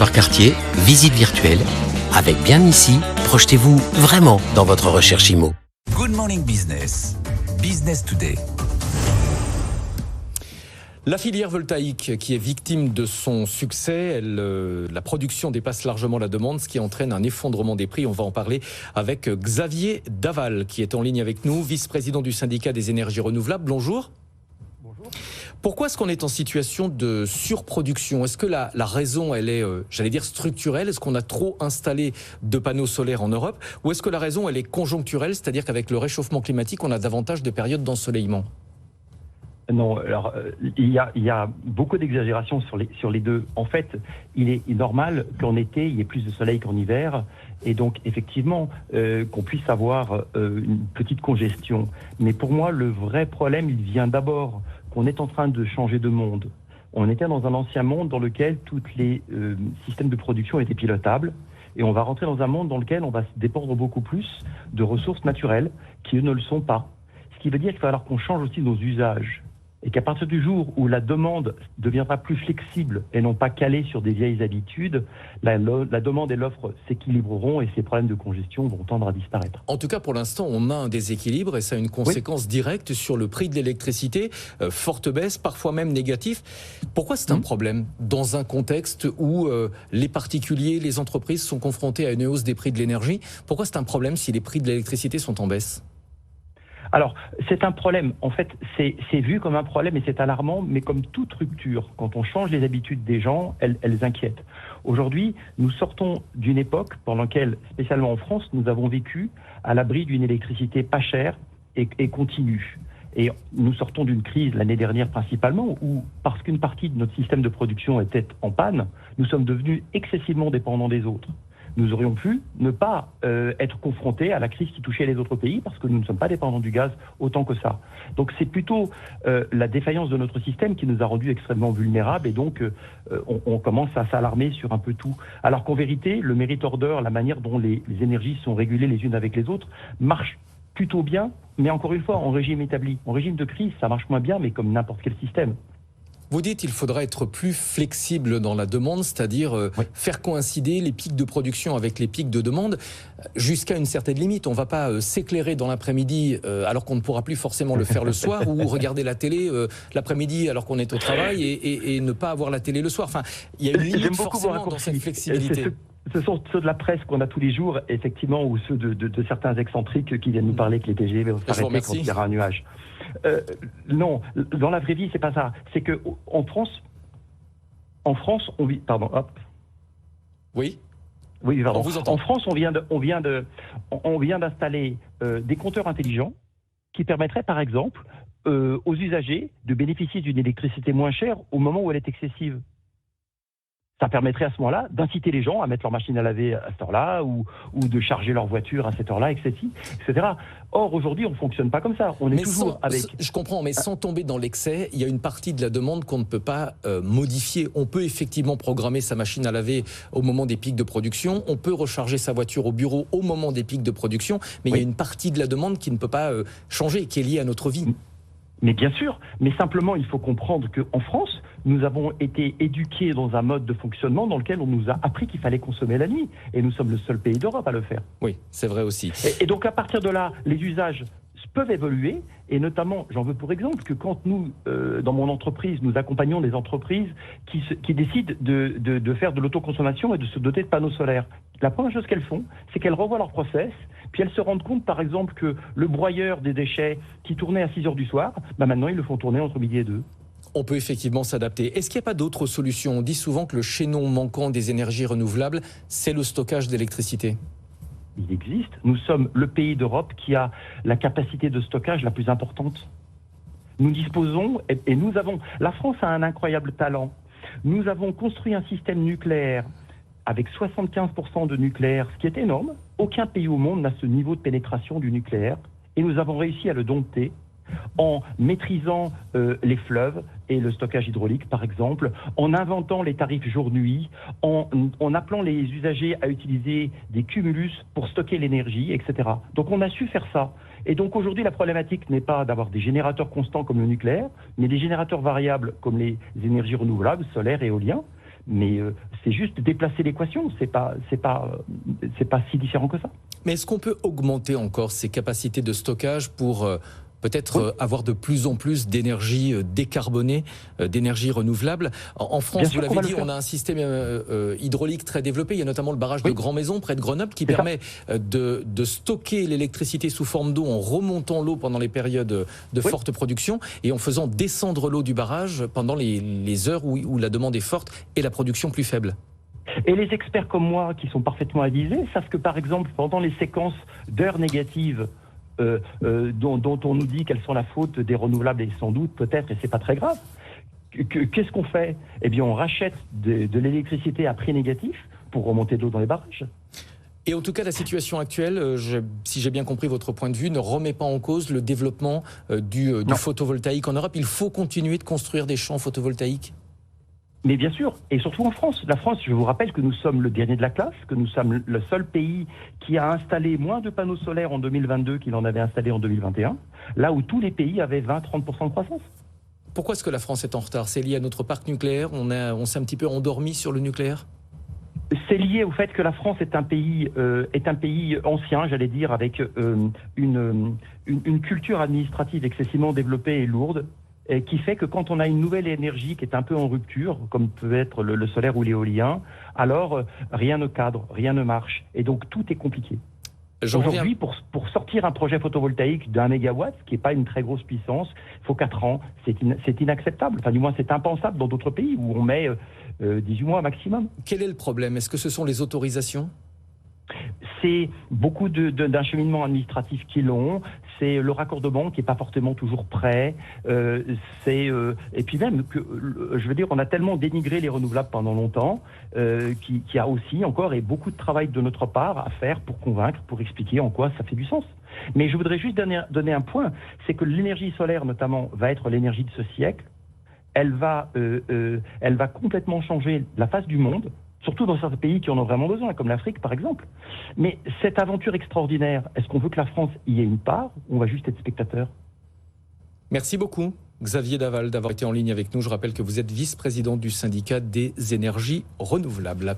par quartier, visite virtuelle. Avec Bien ici, projetez-vous vraiment dans votre recherche IMO. Good Morning Business, Business Today. La filière voltaïque qui est victime de son succès, la production dépasse largement la demande, ce qui entraîne un effondrement des prix. On va en parler avec Xavier Daval qui est en ligne avec nous, vice-président du syndicat des énergies renouvelables. Bonjour. Bonjour. Pourquoi est-ce qu'on est en situation de surproduction ? Est-ce que la raison, elle est, structurelle ? Est-ce qu'on a trop installé de panneaux solaires en Europe ? Ou est-ce que la raison, elle est conjoncturelle, c'est-à-dire qu'avec le réchauffement climatique, on a davantage de périodes d'ensoleillement ? Non, alors il y a beaucoup d'exagération sur les deux. En fait, il est normal qu'en été, il y ait plus de soleil qu'en hiver, et donc effectivement qu'on puisse avoir une petite congestion. Mais pour moi, le vrai problème, il vient d'abord qu'on est en train de changer de monde. On était dans un ancien monde dans lequel tous les systèmes de production étaient pilotables, et on va rentrer dans un monde dans lequel on va se dépendre beaucoup plus de ressources naturelles qui, eux, ne le sont pas. Ce qui veut dire qu'il va falloir qu'on change aussi nos usages. Et qu'à partir du jour où la demande deviendra plus flexible et non pas calée sur des vieilles habitudes, la demande et l'offre s'équilibreront et ces problèmes de congestion vont tendre à disparaître. En tout cas, pour l'instant, on a un déséquilibre et ça a une conséquence directe sur le prix de l'électricité. Forte baisse, parfois même négatif. Pourquoi c'est un problème dans un contexte où les particuliers, les entreprises sont confrontés à une hausse des prix de l'énergie ? Pourquoi c'est un problème si les prix de l'électricité sont en baisse ? Alors, c'est un problème. En fait, c'est vu comme un problème et c'est alarmant, mais comme toute rupture, quand on change les habitudes des gens, elles inquiètent. Aujourd'hui, nous sortons d'une époque pendant laquelle, spécialement en France, nous avons vécu à l'abri d'une électricité pas chère et continue. Et nous sortons d'une crise l'année dernière principalement où, parce qu'une partie de notre système de production était en panne, nous sommes devenus excessivement dépendants des autres. Nous aurions pu ne pas être confrontés à la crise qui touchait les autres pays parce que nous ne sommes pas dépendants du gaz autant que ça. Donc c'est plutôt la défaillance de notre système qui nous a rendus extrêmement vulnérables et donc on commence à s'alarmer sur un peu tout. Alors qu'en vérité, le merit order, la manière dont les énergies sont régulées les unes avec les autres, marche plutôt bien, mais encore une fois en régime établi. En régime de crise, ça marche moins bien, mais comme n'importe quel système. Vous dites qu'il faudra être plus flexible dans la demande, c'est-à-dire faire coïncider les pics de production avec les pics de demande jusqu'à une certaine limite. On ne va pas s'éclairer dans l'après-midi alors qu'on ne pourra plus forcément le faire le soir ou regarder la télé l'après-midi alors qu'on est au travail et ne pas avoir la télé le soir. Enfin, il y a une limite forcément dans cette flexibilité. Ce sont ceux de la presse qu'on a tous les jours, effectivement, ou ceux de certains excentriques qui viennent nous parler que les TGV vont s'arrêter quand il y aura un nuage. Non, dans la vraie vie, c'est pas ça. C'est que en France, on vit. Pardon, hop. Oui. Oui, pardon. On vous entend. En France, on vient d'installer des compteurs intelligents qui permettraient, par exemple, aux usagers de bénéficier d'une électricité moins chère au moment où elle est excessive. Ça permettrait à ce moment-là d'inciter les gens à mettre leur machine à laver à cette heure-là ou de charger leur voiture à cette heure-là, etc. Or, aujourd'hui, on ne fonctionne pas comme ça. On est toujours avec... Je comprends, mais sans tomber dans l'excès, il y a une partie de la demande qu'on ne peut pas modifier. On peut effectivement programmer sa machine à laver au moment des pics de production. On peut recharger sa voiture au bureau au moment des pics de production. Mais il y a une partie de la demande qui ne peut pas changer, qui est liée à notre vie. Mais bien sûr, mais simplement il faut comprendre qu'en France, nous avons été éduqués dans un mode de fonctionnement dans lequel on nous a appris qu'il fallait consommer la nuit. Et nous sommes le seul pays d'Europe à le faire. Oui, c'est vrai aussi. Et donc à partir de là, les usages peuvent évoluer, et notamment, j'en veux pour exemple que quand nous, dans mon entreprise, nous accompagnons des entreprises qui décident de faire de l'autoconsommation et de se doter de panneaux solaires. La première chose qu'elles font, c'est qu'elles revoient leur process, puis elles se rendent compte, par exemple, que le broyeur des déchets qui tournait à 6 heures du soir, maintenant ils le font tourner entre midi et 2. On peut effectivement s'adapter. Est-ce qu'il n'y a pas d'autres solutions ? On dit souvent que le chaînon manquant des énergies renouvelables, c'est le stockage d'électricité. Il existe. Nous sommes le pays d'Europe qui a la capacité de stockage la plus importante. Nous disposons, et nous avons... La France a un incroyable talent. Nous avons construit un système nucléaire avec 75% de nucléaire, ce qui est énorme. Aucun pays au monde n'a ce niveau de pénétration du nucléaire. Et nous avons réussi à le dompter en maîtrisant les fleuves et le stockage hydraulique, par exemple, en inventant les tarifs jour-nuit, en appelant les usagers à utiliser des cumulus pour stocker l'énergie, etc. Donc on a su faire ça. Et donc aujourd'hui, la problématique n'est pas d'avoir des générateurs constants comme le nucléaire, mais des générateurs variables comme les énergies renouvelables, solaires et éoliens. mais c'est juste déplacer l'équation. C'est pas si différent que ça. Mais est-ce qu'on peut augmenter encore ces capacités de stockage pour peut-être avoir de plus en plus d'énergie décarbonée, d'énergie renouvelable? En France, vous l'avez dit, on a un système hydraulique très développé. Il y a notamment le barrage de Grand Maison, près de Grenoble, qui permet de stocker l'électricité sous forme d'eau en remontant l'eau pendant les périodes de forte production et en faisant descendre l'eau du barrage pendant les heures où la demande est forte et la production plus faible. Et les experts comme moi, qui sont parfaitement avisés, savent que, par exemple, pendant les séquences d'heures négatives, dont on nous dit qu'elles sont la faute des renouvelables, et sans doute, peut-être, et c'est pas très grave. Qu'est-ce qu'on fait? Eh bien, on rachète de l'électricité à prix négatif pour remonter de l'eau dans les barrages. Et en tout cas, la situation actuelle, si j'ai bien compris votre point de vue, ne remet pas en cause le développement du photovoltaïque en Europe. Il faut continuer de construire des champs photovoltaïques. Mais bien sûr, et surtout en France. La France, je vous rappelle que nous sommes le dernier de la classe, que nous sommes le seul pays qui a installé moins de panneaux solaires en 2022 qu'il en avait installé en 2021, là où tous les pays avaient 20-30% de croissance. Pourquoi est-ce que la France est en retard? C'est lié à notre parc nucléaire? On s'est un petit peu endormi sur le nucléaire? C'est lié au fait que la France est un pays ancien, j'allais dire, avec une culture administrative excessivement développée et lourde, et qui fait que quand on a une nouvelle énergie qui est un peu en rupture, comme peut être le solaire ou l'éolien, alors rien ne cadre, rien ne marche. Et donc tout est compliqué. Aujourd'hui, pour sortir un projet photovoltaïque d'1 mégawatt, ce qui n'est pas une très grosse puissance, il faut 4 ans. C'est inacceptable. Enfin, du moins, c'est impensable dans d'autres pays où on met 18 mois maximum. Quel est le problème? Est-ce que ce sont les autorisations? C'est beaucoup d'acheminements administratifs qui l'ont, c'est le raccordement qui n'est pas forcément toujours prêt, et puis même, je veux dire, on a tellement dénigré les renouvelables pendant longtemps qu'il y a aussi encore beaucoup de travail de notre part à faire pour convaincre, pour expliquer en quoi ça fait du sens. Mais je voudrais juste donner un point, c'est que l'énergie solaire notamment va être l'énergie de ce siècle, elle va complètement changer la face du monde, surtout dans certains pays qui en ont vraiment besoin, comme l'Afrique par exemple. Mais cette aventure extraordinaire, est-ce qu'on veut que la France y ait une part ou on va juste être spectateur? Merci beaucoup, Xavier Daval, d'avoir été en ligne avec nous. Je rappelle que vous êtes vice-président du syndicat des énergies renouvelables.